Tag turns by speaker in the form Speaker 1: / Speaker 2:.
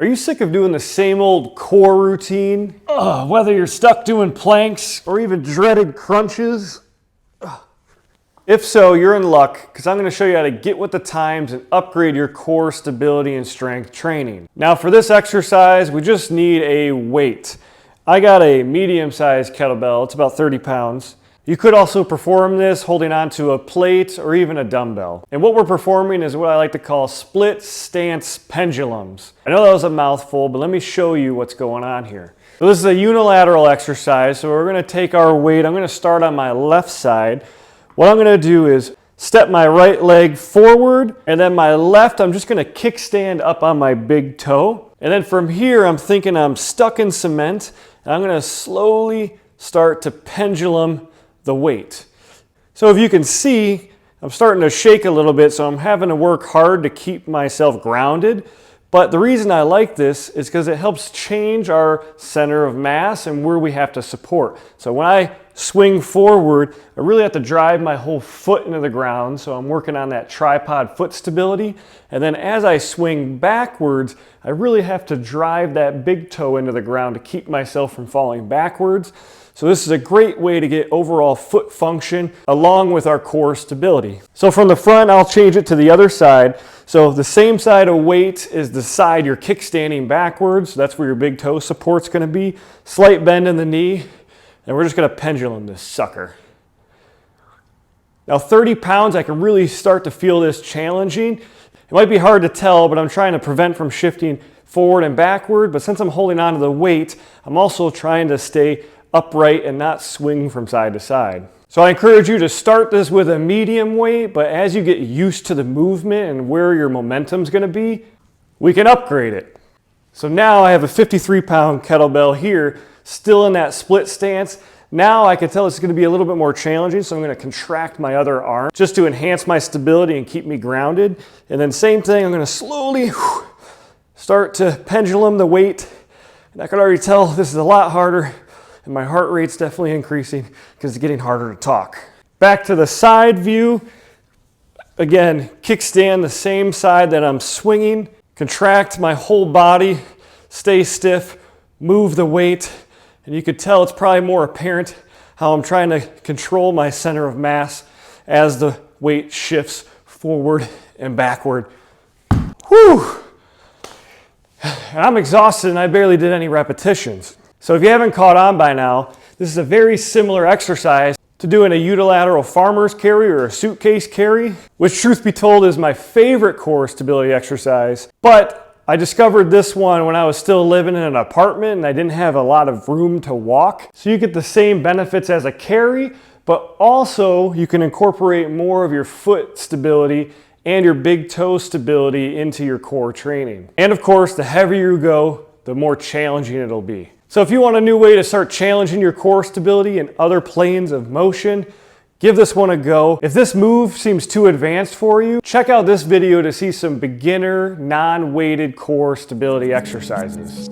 Speaker 1: Are you sick of doing the same old core routine? Whether you're stuck doing planks or even dreaded crunches? If so, you're in luck, because I'm going to show you how to get with the times and upgrade your core stability and strength training. Now for this exercise, we just need a weight. I got a medium-sized kettlebell, it's about 30 pounds. You could also perform this holding onto a plate or even a dumbbell. And what we're performing is what I like to call split stance pendulums. I know that was a mouthful, but let me show you what's going on here. So this is a unilateral exercise, so we're going to take our weight. I'm going to start on my left side. What I'm going to do is step my right leg forward, and then my left, I'm just going to kickstand up on my big toe. And then from here, I'm thinking I'm stuck in cement, and I'm going to slowly start to pendulum the weight. So if you can see, I'm starting to shake a little bit, so I'm having to work hard to keep myself grounded. But the reason I like this is because it helps change our center of mass and where we have to support. So when I swing forward, I really have to drive my whole foot into the ground, so I'm working on that tripod foot stability. And then as I swing backwards, I really have to drive that big toe into the ground to keep myself from falling backwards. So this is a great way to get overall foot function along with our core stability. So from the front, I'll change it to the other side. So the same side of weight is the side you're kickstanding backwards. That's where your big toe support's going to be. Slight bend in the knee, and we're just going to pendulum this sucker. Now 30 pounds, I can really start to feel this challenging. It might be hard to tell, but I'm trying to prevent from shifting forward and backward. But since I'm holding on to the weight, I'm also trying to stay upright and not swing from side to side. So I encourage you to start this with a medium weight, but as you get used to the movement and where your momentum's going to be, we can upgrade it. So now I have a 53-pound kettlebell here, still in that split stance. Now I can tell it's going to be a little bit more challenging, so I'm going to contract my other arm just to enhance my stability and keep me grounded. And then same thing, I'm going to slowly start to pendulum the weight. And I can already tell this is a lot harder. And my heart rate's definitely increasing because it's getting harder to talk. Back to the side view. Again, kickstand the same side that I'm swinging. Contract my whole body, stay stiff, move the weight. And you could tell it's probably more apparent how I'm trying to control my center of mass as the weight shifts forward and backward. Whew! And I'm exhausted and I barely did any repetitions. So if you haven't caught on by now, this is a very similar exercise to doing a unilateral farmer's carry or a suitcase carry, which truth be told is my favorite core stability exercise. But I discovered this one when I was still living in an apartment and I didn't have a lot of room to walk. So you get the same benefits as a carry, but also you can incorporate more of your foot stability and your big toe stability into your core training. And of course, the heavier you go, the more challenging it'll be. So if you want a new way to start challenging your core stability in other planes of motion, give this one a go. If this move seems too advanced for you, check out this video to see some beginner, non-weighted core stability exercises.